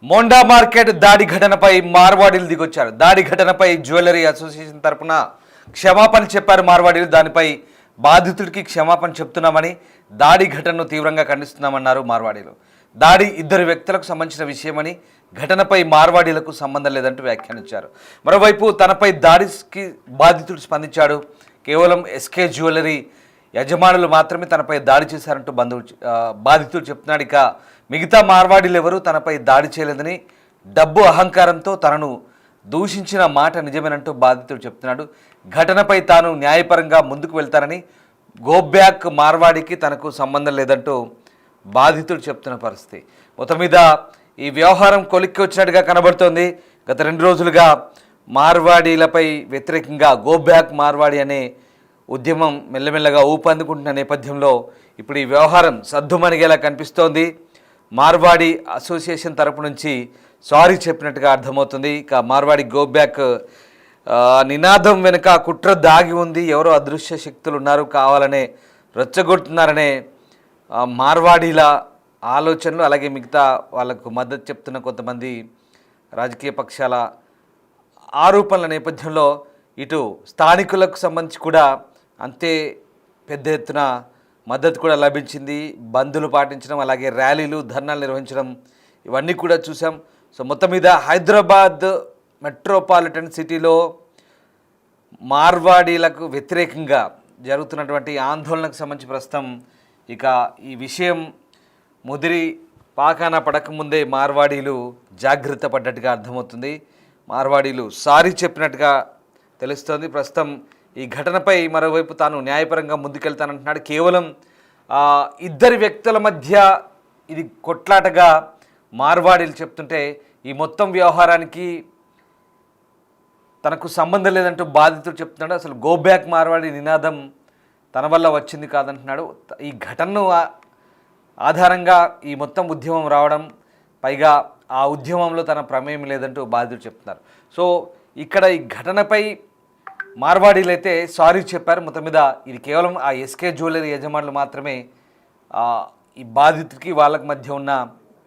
Monda market దాడి ఘటనపై మార్వాడీలు దిగొచ్చారు. దాడి ఘటనపై జ్యువెలరీ అసోసియేషన్ తరపున క్షమాపణ చెప్పారు మార్వాడీలు. దానిపై బాధితుడికి క్షమాపణ చెప్తున్నామని, దాడి ఘటనను తీవ్రంగా ఖండిస్తున్నామన్నారు మార్వాడీలు. దాడి ఇద్దరు వ్యక్తులకు సంబంధించిన విషయమని, ఘటనపై మార్వాడీలకు సంబంధం లేదంటూ వ్యాఖ్యానించారు. మరోవైపు తనపై దాడికి బాధితుడు స్పందించాడు. కేవలం ఎస్కే జ్యువెలరీ యజమానులు మాత్రమే తనపై దాడి చేశారంటూ బాధితుడు చెప్తున్నాడు. ఇక మిగతా మార్వాడీలు ఎవరూ తనపై దాడి చేయలేదని, డబ్బు అహంకారంతో తనను దూషించిన మాట నిజమేనంటూ బాధితుడు చెప్తున్నాడు. ఘటనపై తాను న్యాయపరంగా ముందుకు వెళ్తానని, గోబ్యాక్ మార్వాడికి తనకు సంబంధం లేదంటూ బాధితుడు చెప్తున్న పరిస్థితి. మొత్తం మీద ఈ వ్యవహారం కొలిక్కి వచ్చినట్టుగా కనబడుతోంది. గత 2 రోజులుగా మార్వాడీలపై వ్యతిరేకంగా గోబ్యాక్ మార్వాడి అనే ఉద్యమం మెల్లమెల్లగా ఊపందుకుంటున్న నేపథ్యంలో ఇప్పుడు ఈ వ్యవహారం సద్దుమణిగేలా కనిపిస్తోంది. మార్వాడి అసోసియేషన్ తరపు నుంచి సారీ చెప్పినట్టుగా అర్థమవుతుంది. ఇక మార్వాడి గోబ్యాక్ నినాదం వెనుక కుట్ర దాగి ఉంది, ఎవరో అదృశ్య శక్తులు ఉన్నారు, కావాలనే రెచ్చగొడుతున్నారనే మార్వాడీల ఆలోచనలు, అలాగే మిగతా వాళ్ళకు మద్దతు చెప్తున్న కొంతమంది రాజకీయ పక్షాల ఆరోపణల నేపథ్యంలో ఇటు స్థానికులకు సంబంధించి కూడా అంతే పెద్ద ఎత్తున మద్దతు కూడా లభించింది. బంద్లు పాటించడం, అలాగే ర్యాలీలు, ధర్నాలు నిర్వహించడం, ఇవన్నీ కూడా చూసాం. సో మొత్తం మీద హైదరాబాద్ మెట్రోపాలిటన్ సిటీలో మార్వాడీలకు వ్యతిరేకంగా జరుగుతున్నటువంటి ఆందోళనకు సంబంధించి ప్రస్తుతం ఇక ఈ విషయం ముదిరి పాకాన పడకముందే మార్వాడీలు జాగ్రత్త పడ్డట్టుగా అర్థమవుతుంది. మార్వాడీలు సారీ చెప్పినట్టుగా తెలుస్తోంది. ప్రస్తుతం ఈ ఘటనపై మరోవైపు తాను న్యాయపరంగా ముందుకెళ్తానంటున్నాడు. కేవలం ఇద్దరి వ్యక్తుల మధ్య ఇది కొట్లాటగా మార్వాడీలు చెప్తుంటే, ఈ మొత్తం వ్యవహారానికి తనకు సంబంధం లేదంటూ బాధితుడు చెప్తున్నాడు. అసలు గోబ్యాక్ మార్వాడి నినాదం తన వల్ల వచ్చింది కాదంటున్నాడు. ఈ ఘటనను ఆధారంగా ఈ మొత్తం ఉద్యమం రావడం, పైగా ఆ ఉద్యమంలో తన ప్రమేయం లేదంటూ బాధితుడు చెప్తున్నారు. సో ఇక్కడ ఈ ఘటనపై మార్వాడీలు అయితే సారీ చెప్పారు. మొత్తం మీద ఇది కేవలం ఆ ఎస్కే జ్యువెలరీ యజమానులు మాత్రమే, ఈ బాధితుడికి వాళ్ళకి మధ్య ఉన్న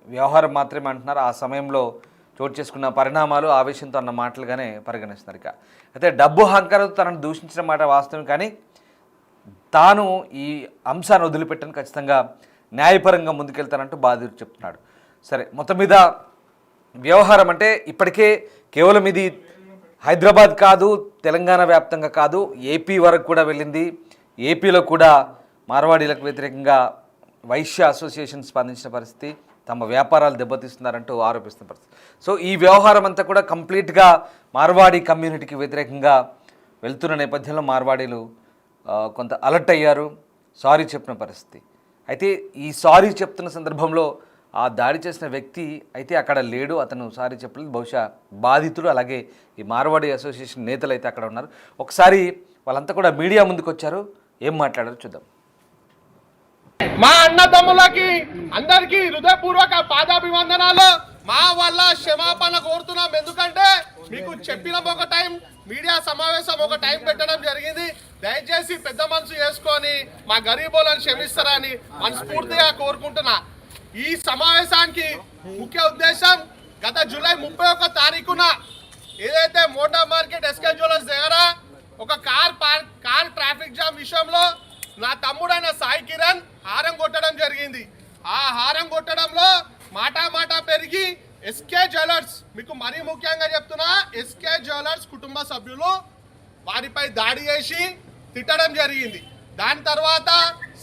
వ్యవహారం మాత్రమే అంటున్నారు. ఆ సమయంలో చోటు చేసుకున్న పరిణామాలు ఆవేశంతో అన్న మాటలుగానే పరిగణిస్తున్నారు. ఇక అయితే డబ్బు అహంకారంతో తనను దూషించిన మాట వాస్తవం, కానీ తాను ఈ అంశాన్ని వదిలిపెట్టని ఖచ్చితంగా న్యాయపరంగా ముందుకెళ్తానంటూ బాధితుడు చెప్తున్నాడు. సరే, మొత్తం మీద వ్యవహారం అంటే ఇప్పటికే కేవలం ఇది హైదరాబాద్ కాదు, తెలంగాణ వ్యాప్తంగా కాదు, ఏపీ వరకు కూడా వెళ్ళింది. ఏపీలో కూడా మార్వాడీలకు వ్యతిరేకంగా వైశ్య అసోసియేషన్ స్పందించిన పరిస్థితి, తమ వ్యాపారాలు దెబ్బతీస్తున్నారంటూ ఆరోపిస్తున్న పరిస్థితి. సో ఈ వ్యవహారం అంతా కూడా కంప్లీట్గా మార్వాడీ కమ్యూనిటీకి వ్యతిరేకంగా వెళ్తున్న నేపథ్యంలో మార్వాడీలు కొంత అలర్ట్ అయ్యారు, సారీ చెప్పిన పరిస్థితి. అయితే ఈ సారీ చెప్తున్న సందర్భంలో ఆ దాడి చేసిన వ్యక్తి అయితే అక్కడ లేడు, అతను సారీ చెప్పలేదు. బహుశా బాధితుడు, అలాగే ఈ మార్వాడి అసోసియేషన్ నేతలు అయితే అక్కడ ఉన్నారు. ఒకసారి వాళ్ళంతా కూడా మీడియా ముందుకు వచ్చారు, ఏం మాట్లాడారు చూద్దాం. మా అన్నదమ్ములకి అందరికీ హృదయపూర్వక పాదాభివందనాలు. మా వల్ల క్షమాపణ కోరుతున్నాం. ఎందుకంటే మీకు చెప్పిన ఒక టైం మీడియా సమావేశం ఒక టైం పెట్టడం జరిగింది. దయచేసి పెద్ద మనసు చేసుకొని మా గరీబోలను క్షమిస్తారని మనస్ఫూర్తిగా కోరుకుంటున్నా. ఈ సమావేశానికి ముఖ్య ఉద్దేశం, గత జూలై 31 తారీఖున ఏదైతే మోండా మార్కెట్ ఎస్కే జ్యువెలర్స్ దగ్గర ఒక కార్ ట్రాఫిక్ జామ్ విషయంలో నా తమ్ముడైన సాయి కిరణ్ హారం కొట్టడం జరిగింది. ఆ హారం కొట్టడంలో మాట పెరిగి ఎస్కే జ్యువెలర్స్, మీకు మరీ ముఖ్యంగా చెప్తున్నా, ఎస్కే జ్యువెలర్స్ కుటుంబ సభ్యులు వారిపై దాడి చేసి తిట్టడం జరిగింది. దాని తర్వాత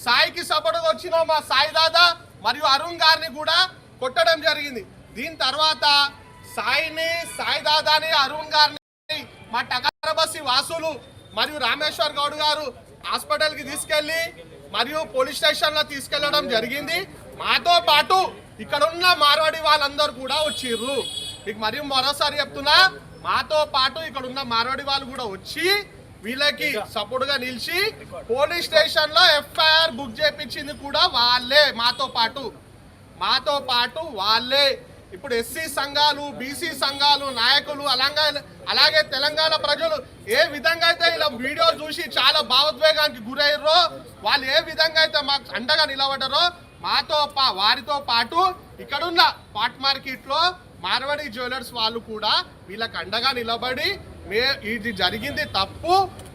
సాయికి సపోర్ట్గా వచ్చిన మా సాయి దాదా మరియు అరుణ్ గారిని కూడా కొట్టడం జరిగింది. దీని తర్వాత సాయి దాదాని, అరుణ్ గారిని మా టగరబస్సి వాసులు మరియు రామేశ్వర్ గౌడ్ గారు హాస్పిటల్కి తీసుకెళ్ళి మరియు పోలీస్ స్టేషన్లో తీసుకెళ్లడం జరిగింది. మాతో పాటు ఇక్కడ ఉన్న మార్వాడి వాళ్ళందరూ కూడా వచ్చిర్రు. మీకు మరియు మరోసారి చెప్తున్నా, మాతో పాటు ఇక్కడ ఉన్న మార్వాడి వాళ్ళు కూడా వచ్చి వీళ్ళకి సపోర్ట్ గా నిలిచి పోలీస్ స్టేషన్ లో ఎఫ్ఐఆర్ బుక్ చేయించింది కూడా వాళ్ళే. మాతో పాటు వాళ్ళే. ఇప్పుడు ఎస్సీ సంఘాలు, బీసీ సంఘాలు నాయకులు, అలాగే తెలంగాణ ప్రజలు ఏ విధంగా అయితే ఇలా వీడియో చూసి చాలా భావోద్వేగానికి గురయ్యారో, వాళ్ళు ఏ విధంగా అయితే మాకు అండగా నిలబడ్డారో, వారితో పాటు ఇక్కడున్న పాట్ మార్కెట్ లో మార్వాడి జ్యువెలర్స్ వాళ్ళు కూడా వీళ్ళకి అండగా నిలబడి ఇది జరిగింది తప్పు,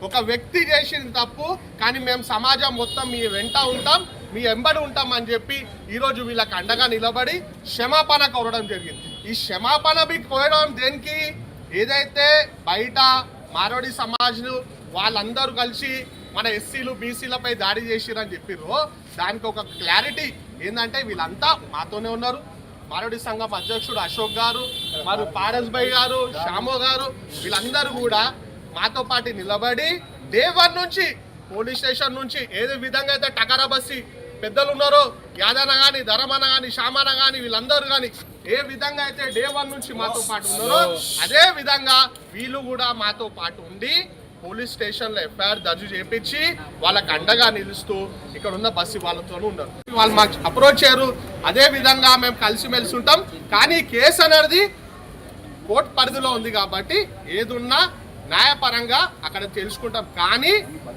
ఒక వ్యక్తి చేసింది తప్పు, కానీ మేము సమాజం మొత్తం మీ వెంట ఉంటాం, మీ వెంబడి ఉంటాం అని చెప్పి ఈరోజు వీళ్ళకి అండగా నిలబడి క్షమాపణ కోరడం జరిగింది. ఈ క్షమాపణ మీకు కోరడం దేనికి? ఏదైతే బయట మార్వాడి సమాజ్ను వాళ్ళందరూ కలిసి మన ఎస్సీలు బీసీలపై దాడి చేసిరని చెప్పిర్రో దానికి ఒక క్లారిటీ ఏంటంటే వీళ్ళంతా మాతోనే ఉన్నారు. మార్వాడి సంఘం అధ్యక్షుడు అశోక్ గారు, మరియు పారస్ భాయ్ గారు, శ్యామో గారు, వీళ్ళందరూ కూడా మాతో పాటు నిలబడి డే 1 నుంచి పోలీస్ స్టేషన్ నుంచి ఏదే విధంగా అయితే టకరా బస్సి పెద్దలు ఉన్నారో, యాదన్న కానీ, ధరమన్న కానీ, శ్యామన్న కానీ, వీళ్ళందరూ కానీ ఏ విధంగా అయితే డే 1 నుంచి మాతో పాటు ఉన్నారో అదే విధంగా వీళ్ళు కూడా మాతో పాటు ఉండి పోలీస్ స్టేషన్లో ఎఫ్ఐఆర్ దర్జు చేయించి వాళ్ళకి అండగా నిలుస్తూ ఇక్కడ ఉన్న బస్సు వాళ్ళతోనూ ఉన్నారు. వాళ్ళు మాకు అప్రోచ్ అయ్యారు, అదే విధంగా మేము కలిసిమెలిసి ఉంటాం. కానీ కేసు అనేది కోర్టు పరిధిలో ఉంది కాబట్టి ఏదున్నా న్యాయపరంగా అక్కడ తెలుసుకుంటాం. కానీ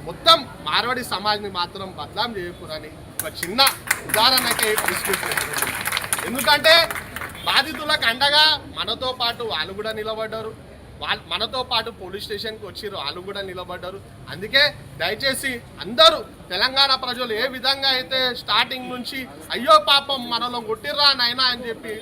మొత్తం మార్వాడి సమాజ్ని మాత్రం బదనాం చేయకూడదని ఒక చిన్న ఉదాహరణకే తీసుకుంటున్నాం. ఎందుకంటే బాధితులకు అండగా మనతో పాటు వాళ్ళు కూడా నిలబడ్డారు, మనతో పాటు పోలీస్ స్టేషన్కి వచ్చిర్రు, వాళ్ళు కూడా నిలబడ్డారు. అందుకే దయచేసి అందరూ తెలంగాణ ప్రజలు ఏ విధంగా అయితే స్టార్టింగ్ నుంచి అయ్యో పాపం మనలో కొట్టిర్రా నాయనా అని చెప్పి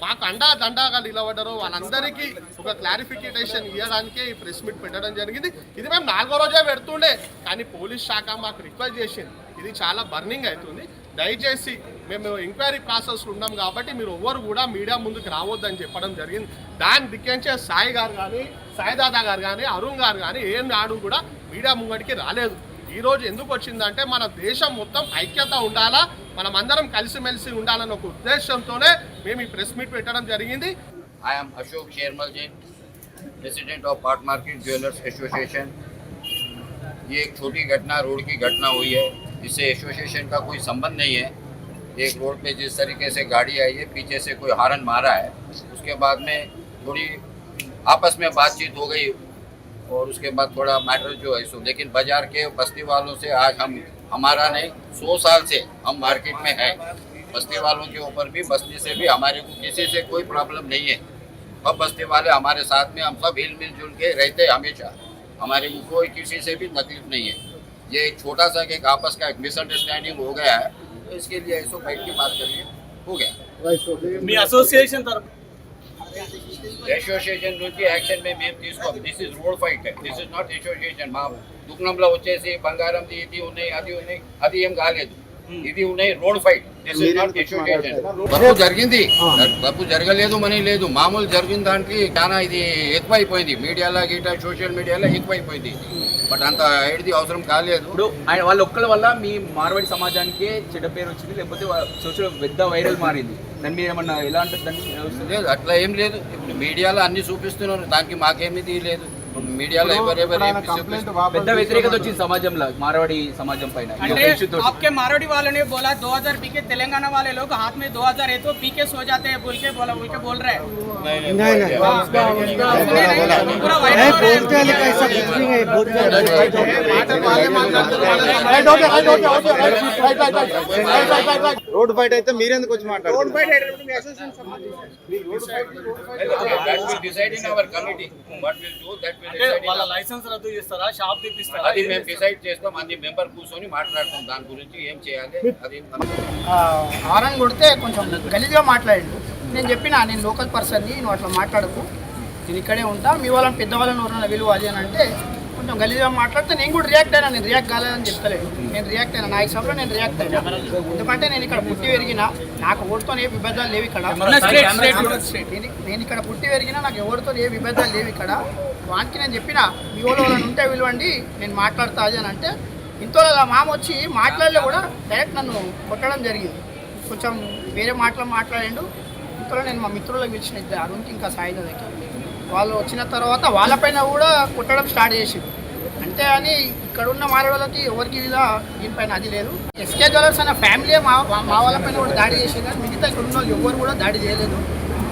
మాకు దండాగా నిలబడ్డారో వాళ్ళందరికీ ఒక క్లారిఫికేషన్ ఇవ్వడానికే ఈ ప్రెస్ మీట్ పెట్టడం జరిగింది. ఇది మేము 4వ రోజే పెడుతుండే, కానీ పోలీస్ శాఖ మాకు రిక్వెస్ట్ చేసింది, ఇది చాలా బర్నింగ్ అవుతుంది, దయచేసి మేము ఎంక్వైరీ ప్రాసెస్లో ఉన్నాం కాబట్టి మీరు ఎవరు కూడా మీడియా ముందుకు రావద్దని చెప్పడం జరిగింది. దాన్ని దిక్కించే సాయి గారు కానీ, సాయిదాదా గారు కానీ, అరుణ్ గారు కానీ ఏ నాడు కూడా మీడియా ముంగడికి రాలేదు. ఈరోజు ఎందుకు వచ్చిందంటే మన దేశం మొత్తం ఐక్యత ఉండాలా, మనం అందరం కలిసిమెలిసి ఉండాలన్న ఒక ఉద్దేశంతోనే మేము ఈ ప్రెస్ మీట్ పెట్టడం జరిగింది. I am Ashok Shermalji, president of part market jewellers association. ये एक छोटी घटना रोड की घटना हुई है, इससे एसोसिएशन का कोई संबंध नहीं है। एक रोड पे जिस तरीके से गाड़ी आई है, पीछे से कोई हारन मारा है, उसके बाद में थोड़ी आपस में बातचीत हो गई और उसके बाद थोड़ा मैटर जो है सो, लेकिन बाजार के बस्ती वालों से आज हमारा नहीं 100 साल से हम मार्केट में है। बस्ती वालों के ऊपर भी, बस्ती से भी हमारे को किसी से कोई प्रॉब्लम नहीं है। सब बस्ती वाले हमारे साथ में, हम सब हिल मिल जुल के रहते हमेशा, हमारे को कोई किसी से भी तकलीफ नहीं है। ये एक छोटा सा एक आपस का एक मिसअंडरस्टैंडिंग हो गया है, तो इसके लिए ऐसो बैठ के बात करिए, हो गया। అసోసియేషన్ నుంచి యాక్షన్ మేము తీసుకోవాలి. This is road fight, this is not association. మా దుకాణంలో వచ్చేసి బంగారంది ఇది ఉన్నాయి, అది ఉన్నాయి, అది ఏం కాలేదు, ఇది ఉన్నాయి road fight. This is not association. తప్పు జరిగింది, తప్పు జరగలేదు మనీ లేదు, మామూలు జరిగిన దానికి చాలా ఇది ఎక్కువైపోయింది. మీడియాలో గిట్లా సోషల్ మీడియాలో ఎక్కువైపోయింది, బట్ అంత ఐడిది అవసరం కాలేదు. ఇప్పుడు వాళ్ళ ఒక్కళ్ళ వల్ల మీ మార్వాడి సమాజానికి చెడ్డ పేరు వచ్చింది, లేకపోతే సోషల్ పెద్ద వైరల్ మారింది, దాని మీద ఏమన్నా ఎలా అంటే దాన్ని లేదు, అట్లా ఏం లేదు. ఇప్పుడు మీడియాలో అన్ని చూపిస్తున్నారు, దానికి మాకేమిది లేదు. మీడియాలో ఎవరెవరు పెద్ద వ్యతిరేకత వచ్చింది సమాజంలో, మార్వాడి సమాజం పైన. आपके मारवाड़ी वालों ने बोला 2000 पी के तेलंगाना वाले लोग हाथ में 2000 है तो पी के सो जाते हैं बोल के बोल रहे हैं। पूरा वायरल हो रहा है। రోడ్ ఫైట్ అయితే మీరెందుకు వచ్చి మాట్లాడారు? వాళ్ళ లైసెన్స్ రద్దు చేస్తారా, షాప్ తీపిస్తారా, అది మేము డిసైడ్ చేస్తాం. అన్ని మెంబర్ కూర్చొని మాట్లాడతాం దాని గురించి ఏం చేయాలి. అది హారన్ కొడితే కొంచెం గలీజ్గా మాట్లాడిండు. నేను చెప్పిన నేను లోకల్ పర్సన్ని, నువ్వు అట్లా మాట్లాడకు, నేను ఇక్కడే ఉంటా, మీ వాళ్ళని పెద్దవాళ్ళని ఎవరైనా విలువ అది అని అంటే కొంచెం గలీజ్గా మాట్లాడితే నేను కూడా రియాక్ట్ అయినా. నేను రియాక్ట్ కాలేదని చెప్తలేదు, నేను రియాక్ట్ అయినా, నా హిసాబ్లో నేను రియాక్ట్ అయినా. ఎందుకంటే నేను ఇక్కడ పుట్టి పెరిగినా, నాకు ఎవరితో ఏ విభేదాలు లేవు ఇక్కడ. నేను ఇక్కడ పుట్టి పెరిగినా, నాకు ఎవరితో ఏ విభేదాలు లేవు ఇక్కడ. వానికి నేను చెప్పిన మీ వాళ్ళని ఉంటే విలువండి, నేను మాట్లాడతా అది అని అంటే ఇంట్లో మామ వచ్చి మాట్లాడలే కూడా డైరెక్ట్ నన్ను కొట్టడం జరిగింది. కొంచెం వేరే మాట్లాడిండు. ఇంట్లో నేను మా మిత్రులకు పిలిచిన ఇద్దరు అరుణ్కి ఇంకా సాయిదా దగ్గర, వాళ్ళు వచ్చిన తర్వాత వాళ్ళపైన కూడా కొట్టడం స్టార్ట్ చేసిండు. అంతే అని ఇక్కడ ఉన్న మారవాళ్ళకి ఎవరికి ఇలా దీనిపైన అది లేదు. ఎస్కే జ్యువెలర్స్ అనే ఫ్యామిలీ మా వాళ్ళపైన కూడా దాడి చేసేది, కానీ మిగతా ఇక్కడ ఉన్న వాళ్ళు ఎవరు కూడా దాడి చేయలేదు.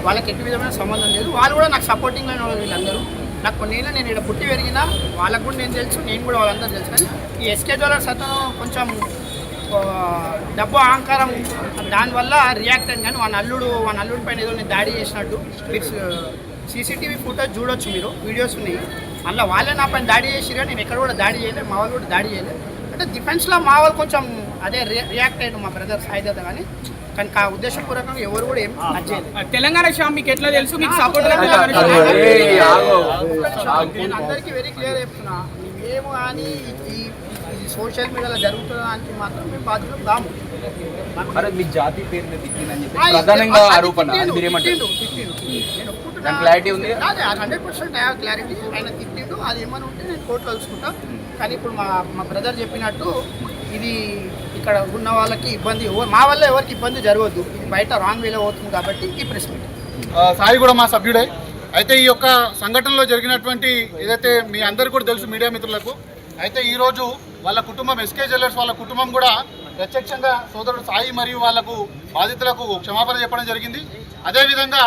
వాళ్ళకి ఎట్టి విధమైన సంబంధం లేదు. వాళ్ళు కూడా నాకు సపోర్టింగ్ అయిన వాళ్ళు వీళ్ళందరూ. నాకు కొన్నేళ్ళు నేను ఇక్కడ పుట్టి పెరిగినా, వాళ్ళకు కూడా నేను తెలుసు, నేను కూడా వాళ్ళందరూ తెలుసు. కానీ ఈ ఎస్కే జ్యువెలర్స్ అతను కొంచెం డబ్బు అహంకారం దానివల్ల రియాక్ట్ అయింది. కానీ వాళ్ళ అల్లుడి పైన ఏదో నేను దాడి చేసినట్టు మీరు సీసీటీవీ ఫుటేజ్ చూడొచ్చు, మీరు వీడియోస్ ఉన్నాయి. మళ్ళీ వాళ్ళే నా పైన దాడి చేసిరు కానీ నేను ఎక్కడ కూడా దాడి చేయలేదు, మా వాళ్ళు కూడా దాడి చేయలేదు. అంటే డిఫెన్స్లో మా వాళ్ళు కొంచెం అదే రియాక్ట్ అయ్యాడు మా బ్రదర్ సాయిదత్త. కానీ ఆ ఉద్దేశపూర్వకంగా ఎవరు కూడా ఏం చేయలేదు. తెలంగాణ శ్యామ్ మీకు ఎట్లా తెలుసు? మీకు సపోర్ట్ నేను అందరికీ వెరీ క్లియర్ చెప్తున్నా, మేము కానీ ఈ సోషల్ మీడియాలో జరుగుతున్న దానికి మాత్రం మేము బాధ్యత కాము. మరి మీ జాతి పేరు మీద తిట్టిందని చెప్పి ప్రధానంగా ఆరోపణ, మీరేమంటారు? దాని క్లారిటీ ఉంది? 100% క్లారిటీ. ఆయన తిట్టిండు, అది ఏమైనా ఉంటే నేను కోర్టులో కలుసుకుంటా. కానీ ఇప్పుడు మా బ్రదర్ చెప్పినట్టు ఇది ఇక్కడ ఉన్న వాళ్ళకి ఇబ్బంది, మా వల్ల ఎవరికి ఇబ్బంది జరగవద్దు, ఇది బయట రాంగ్ వేలో అవుతుంది కాబట్టి ఈ ప్రెస్ మీట్. సాయి కూడా మా సభ్యుడే. అయితే ఈ యొక్క సంఘటనలో జరిగినటువంటి ఏదైతే మీ అందరికీ కూడా తెలుసు మీడియా మిత్రులకు, అయితే ఈరోజు వాళ్ళ కుటుంబం ఎస్కే జ్యువెలర్స్ వాళ్ళ కుటుంబం కూడా ప్రత్యక్షంగా సోదరుడు సాయి మరియు వాళ్ళకు బాధితులకు క్షమాపణ చెప్పడం జరిగింది. అదేవిధంగా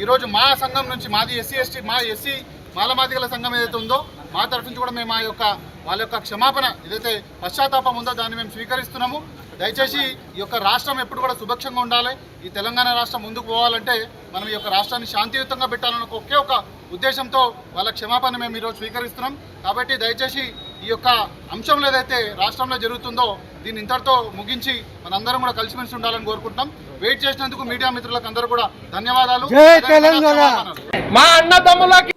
ఈరోజు మా సంఘం నుంచి, మాది ఎస్సీ మాలమాదిగల సంఘం ఏదైతే ఉందో మా తరఫు నుంచి కూడా మేము వాళ్ళ యొక్క క్షమాపణ ఏదైతే పశ్చాత్తాపం ఉందో దాన్ని మేము స్వీకరిస్తున్నాము. దయచేసి ఈ యొక్క రాష్ట్రం ఎప్పుడు కూడా సుభిక్షంగా ఉండాలి, ఈ తెలంగాణ రాష్ట్రం ముందుకు పోవాలంటే మనం ఈ యొక్క రాష్ట్రాన్ని శాంతియుతంగా పెట్టాలన్న ఒకే ఒక ఉద్దేశంతో వాళ్ళ క్షమాపణ మేము ఈరోజు స్వీకరిస్తున్నాం. కాబట్టి దయచేసి ఈ యొక్క అంశంలో ఏదైతే రాష్ట్రంలో జరుగుతుందో దీన్ని ఇంతటితో ముగించి మనందరం కూడా కలిసిమెలిసి ఉండాలని కోరుకుంటున్నాం. వెయిట్ చేసినందుకు మీడియా మిత్రులకు అందరూ కూడా ధన్యవాదాలు. మా అన్నదమ్ములకి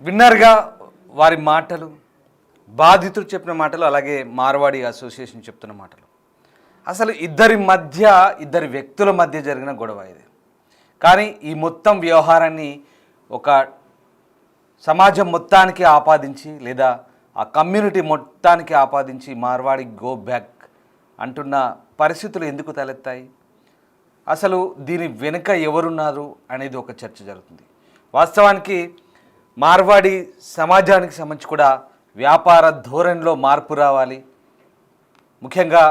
విన్నర్గా వారి మాటలు, బాధితుడు చెప్పిన మాటలు, అలాగే మార్వాడి అసోసియేషన్ చెప్తున్న మాటలు. అసలు ఇద్దరి వ్యక్తుల మధ్య జరిగిన గొడవ ఇది. కానీ ఈ మొత్తం వ్యవహారాన్ని ఒక సమాజం మొత్తానికి ఆపాదించి, లేదా ఆ కమ్యూనిటీ మొత్తానికి ఆపాదించి మార్వాడి గో బ్యాక్ అంటున్న పరిస్థితులు ఎందుకు తలెత్తాయి? అసలు దీని వెనుక ఎవరున్నారు అనేది ఒక చర్చ జరుగుతుంది. వాస్తవానికి మార్వాడి సమాజానికి సంబంధించి కూడా వ్యాపార ధోరణిలో మార్పు రావాలి, ముఖ్యంగా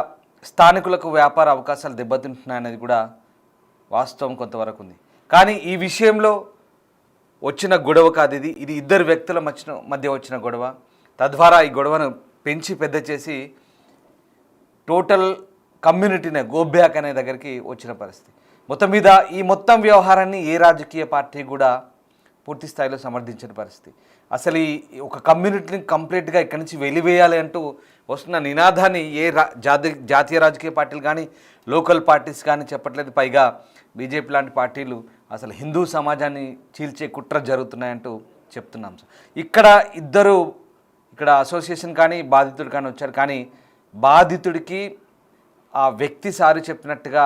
స్థానికులకు వ్యాపార అవకాశాలు దెబ్బతింటున్నాయనేది కూడా వాస్తవం కొంతవరకు ఉంది. కానీ ఈ విషయంలో వచ్చిన గొడవ కాదు ఇది ఇద్దరు వ్యక్తుల మధ్య వచ్చిన గొడవ. తద్వారా ఈ గొడవను పెంచి పెద్ద చేసి టోటల్ కమ్యూనిటీనే గోబ్యాక్ అనే దగ్గరికి వచ్చిన పరిస్థితి. మొత్తం మీద ఈ మొత్తం వ్యవహారాన్ని ఏ రాజకీయ పార్టీ కూడా పూర్తి స్థాయిలో సమర్థించిన పరిస్థితి. అసలు ఈ ఒక కమ్యూనిటీని కంప్లీట్గా ఇక్కడి నుంచి వెలివేయాలి అంటూ వస్తున్న నినాదాన్ని జాతీయ రాజకీయ పార్టీలు కానీ లోకల్ పార్టీస్ కానీ చెప్పట్లేదు. పైగా బీజేపీ లాంటి పార్టీలు అసలు హిందూ సమాజాన్ని చీల్చే కుట్ర జరుగుతున్నాయంటూ చెప్తున్నాం. ఇక్కడ అసోసియేషన్ కానీ బాధితుడు కానీ వచ్చారు. కానీ బాధితుడికి ఆ వ్యక్తి సారి చెప్పినట్టుగా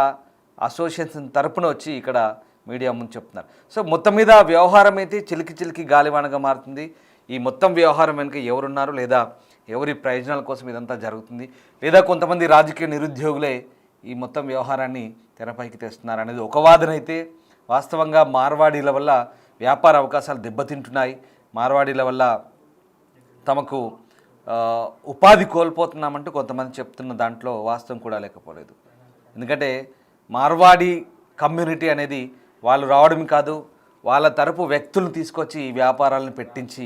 అసోసియేషన్ తరపున వచ్చి ఇక్కడ మీడియా ముందు చెప్తున్నారు. సో మొత్తం మీద వ్యవహారం అయితే చిలికి గాలివానగా మారుతుంది. ఈ మొత్తం వ్యవహారం వెనుక ఎవరున్నారు, లేదా ఎవరి ప్రయోజనాల కోసం ఇదంతా జరుగుతుంది, లేదా కొంతమంది రాజకీయ నిరుద్యోగులే ఈ మొత్తం వ్యవహారాన్ని తెరపైకి తెస్తున్నారు అనేది ఒక వాదన అయితే, వాస్తవంగా మార్వాడీల వల్ల వ్యాపార అవకాశాలు దెబ్బతింటున్నాయి, మార్వాడీల వల్ల తమకు ఉపాధి కోల్పోతున్నామంటూ కొంతమంది చెప్తున్న దాంట్లో వాస్తవం కూడా లేకపోలేదు. ఎందుకంటే మార్వాడి కమ్యూనిటీ అనేది వాళ్ళు రావడం కాదు, వాళ్ళ తరపు వ్యక్తులను తీసుకొచ్చి ఈ వ్యాపారాలను పెట్టించి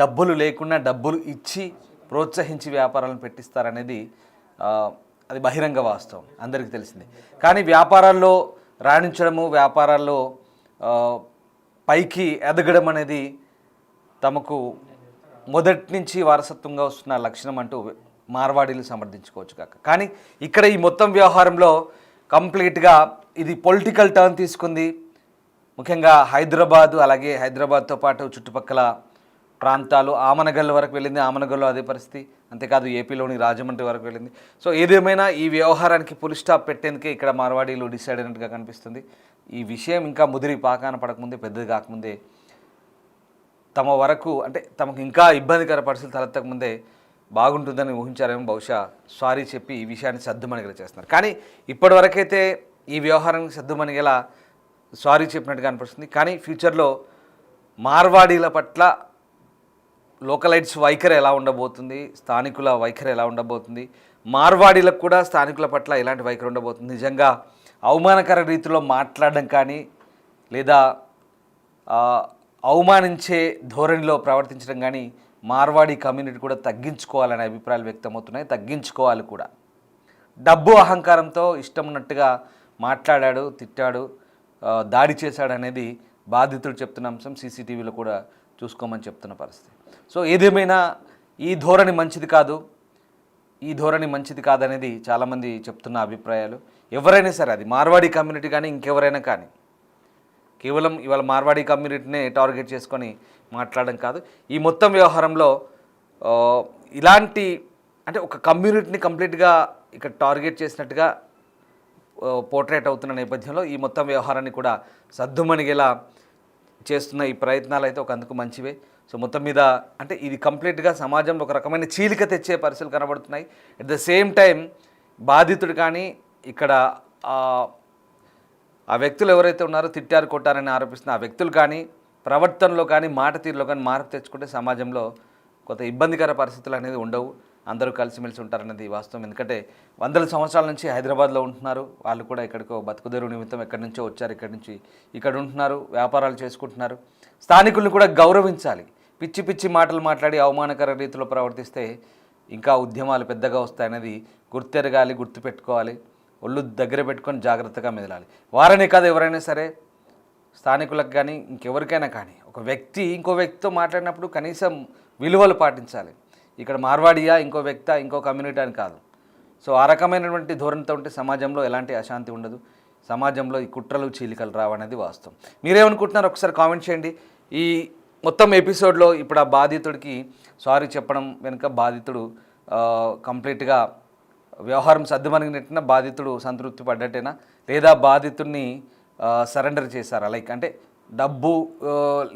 డబ్బులు లేకుండా డబ్బులు ఇచ్చి ప్రోత్సహించి వ్యాపారాలను పెట్టిస్తారనేది అది బహిరంగ వాస్తవం, అందరికీ తెలిసిందే. కానీ వ్యాపారాల్లో రాణించడము, వ్యాపారాల్లో పైకి ఎదగడం అనేది తమకు మొదటి నుంచి వారసత్వంగా వస్తున్న లక్షణం అంటూ మార్వాడీలు సమర్థించుకోవచ్చు కాక. కానీ ఇక్కడ ఈ మొత్తం వ్యవహారంలో కంప్లీట్గా ఇది పొలిటికల్ టర్న్ తీసుకుంది. ముఖ్యంగా హైదరాబాదు, అలాగే హైదరాబాద్తో పాటు చుట్టుపక్కల ప్రాంతాలు, ఆమనగల్ వరకు వెళ్ళింది, ఆమనగల్లో అదే పరిస్థితి. అంతేకాదు ఏపీలోని రాజమండ్రి వరకు వెళ్ళింది. సో ఏదేమైనా ఈ వ్యవహారానికి ఫుల్ స్టాప్ పెట్టేందుకే ఇక్కడ మార్వాడీలు డిసైడ్ అయినట్టుగా కనిపిస్తుంది. ఈ విషయం ఇంకా ముదిరి పాకాన పడకముందే, పెద్దది కాకముందే, తమ వరకు అంటే తమకు ఇంకా ఇబ్బందికర పరిస్థితులు తలెత్తకముందే బాగుంటుందని ఊహించారేమో. బహుశా సారీ చెప్పి ఈ విషయాన్ని సద్దుమణిగేలా చేస్తున్నారు. కానీ ఇప్పటివరకైతే ఈ వ్యవహారానికి సద్దుమణిగేలా సారీ చెప్పినట్టుగా అనిపిస్తుంది. కానీ ఫ్యూచర్లో మార్వాడీల పట్ల లోకలైట్స్ వైఖరి ఎలా ఉండబోతుంది, స్థానికుల వైఖరి ఎలా ఉండబోతుంది, మార్వాడీలకు కూడా స్థానికుల పట్ల ఎలాంటి వైఖరి ఉండబోతుంది, నిజంగా అవమానకర రీతిలో మాట్లాడడం కానీ, లేదా అవమానించే ధోరణిలో ప్రవర్తించడం కానీ మార్వాడీ కమ్యూనిటీ కూడా తగ్గించుకోవాలనే అభిప్రాయాలు వ్యక్తమవుతున్నాయి. తగ్గించుకోవాలి కూడా. డబ్బు అహంకారంతో ఇష్టం ఉన్నట్టుగా మాట్లాడాడు, తిట్టాడు, దాడి చేశాడు అనేది బాధితుడు చెప్తున్న అంశం సీసీటీవీలో కూడా చూసుకోమని చెప్తున్న పరిస్థితి. సో ఏదేమైనా ఈ ధోరణి మంచిది కాదనేది చాలామంది చెప్తున్న అభిప్రాయాలు. ఎవరైనా సరే, అది మార్వాడి కమ్యూనిటీ కానీ ఇంకెవరైనా కానీ, కేవలం ఇవాళ మార్వాడి కమ్యూనిటీనే టార్గెట్ చేసుకొని మాట్లాడడం కాదు. ఈ మొత్తం వ్యవహారంలో ఇలాంటి అంటే ఒక కమ్యూనిటీని కంప్లీట్గా ఇక్కడ టార్గెట్ చేసినట్టుగా పోర్ట్రేట్ అవుతున్న నేపథ్యంలో ఈ మొత్తం వ్యవహారాన్ని కూడా సద్దుమణిగేలా చేస్తున్న ఈ ప్రయత్నాలు అయితే ఒక అందుకు మంచివే. సో మొత్తం మీద అంటే ఇది కంప్లీట్గా సమాజంలో ఒక రకమైన చీలిక తెచ్చే పరిస్థితులు కనబడుతున్నాయి. అట్ ద సేమ్ టైం బాధితుడు కానీ ఇక్కడ ఆ వ్యక్తులు ఎవరైతే ఉన్నారో తిట్టారు కొట్టారని ఆరోపిస్తున్న ఆ వ్యక్తులు కానీ ప్రవర్తనలో కానీ మాట తీరులో కానీ మార్పు తెచ్చుకుంటే సమాజంలో కొంత ఇబ్బందికర పరిస్థితులు అనేది ఉండవు, అందరూ కలిసిమెలిసి ఉంటారనేది వాస్తవం. ఎందుకంటే వందల సంవత్సరాల నుంచి హైదరాబాద్లో ఉంటున్నారు, వాళ్ళు కూడా ఇక్కడికో బతుకుదేరు నిమిత్తం ఎక్కడి నుంచో వచ్చారు, ఇక్కడ ఉంటున్నారు, వ్యాపారాలు చేసుకుంటున్నారు. స్థానికులను కూడా గౌరవించాలి. పిచ్చి పిచ్చి మాటలు మాట్లాడి అవమానకర రీతిలో ప్రవర్తిస్తే ఇంకా ఉద్యమాలు పెద్దగా వస్తాయనేది గుర్తెరగాలి, గుర్తుపెట్టుకోవాలి. ఒళ్ళు దగ్గర పెట్టుకొని జాగ్రత్తగా మెదలాలి. వారనే కాదు, ఎవరైనా సరే స్థానికులకు కానీ ఇంకెవరికైనా కానీ ఒక వ్యక్తి ఇంకో వ్యక్తితో మాట్లాడినప్పుడు కనీసం విలువలు పాటించాలి. ఇక్కడ మార్వాడియా, ఇంకో వ్యక్తి, ఇంకో కమ్యూనిటీ అని కాదు. సో ఆ రకమైనటువంటి ధోరణితో ఉంటే సమాజంలో ఎలాంటి అశాంతి ఉండదు, సమాజంలో ఈ కుట్రలు చీలికలు రావనేది వాస్తవం. మీరేమనుకుంటున్నారు ఒకసారి కామెంట్ చేయండి. ఈ మొత్తం ఎపిసోడ్లో ఇప్పుడు ఆ బాధితుడికి సారీ చెప్పడం వెనుక బాధితుడు కంప్లీట్గా వ్యవహారం సర్దుమణిగినట్టున బాధితుడు సంతృప్తి పడ్డట్టేనా, లేదా బాధితుడిని సరెండర్ చేశారా? లైక్ అంటే డబ్బు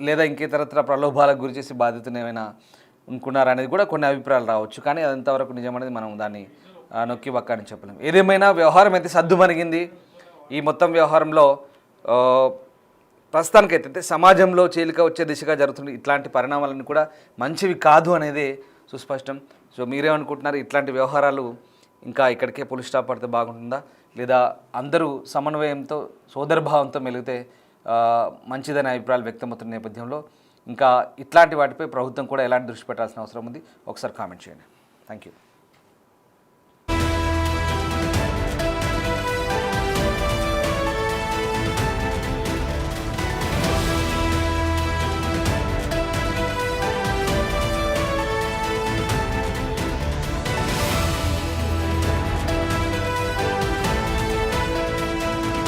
లేదా ఇంకేతరత్ర ప్రలోభాలకు గురి చేసి బాధితుని ఏమైనా అనుకున్నారా అనేది కూడా కొన్ని అభిప్రాయాలు రావచ్చు. కానీ అదంతవరకు నిజమనేది మనం దాన్ని నొక్కి వక్కని చెప్పలేము. ఏదేమైనా వ్యవహారం అయితే సర్దుమణిగింది. ఈ మొత్తం వ్యవహారంలో ప్రస్తుతానికైతే సమాజంలో చీలిక వచ్చే దిశగా జరుగుతుంది. ఇట్లాంటి పరిణామాలను కూడా మంచివి కాదు అనేది సుస్పష్టం. సో మీరేమనుకుంటున్నారు? ఇట్లాంటి వ్యవహారాలు ఇంకా ఇక్కడికే పులి స్టాప్ పడితే బాగుంటుందా, లేదా అందరూ సమన్వయంతో సోదరభావంతో మెలిగితే మంచిదనే అభిప్రాయాలు వ్యక్తమవుతున్న నేపథ్యంలో ఇంకా ఇట్లాంటి వాటిపై ప్రభుత్వం కూడా ఎలాంటి దృష్టి పెట్టాల్సిన అవసరం ఉంది? ఒకసారి కామెంట్ చేయండి. Thank you.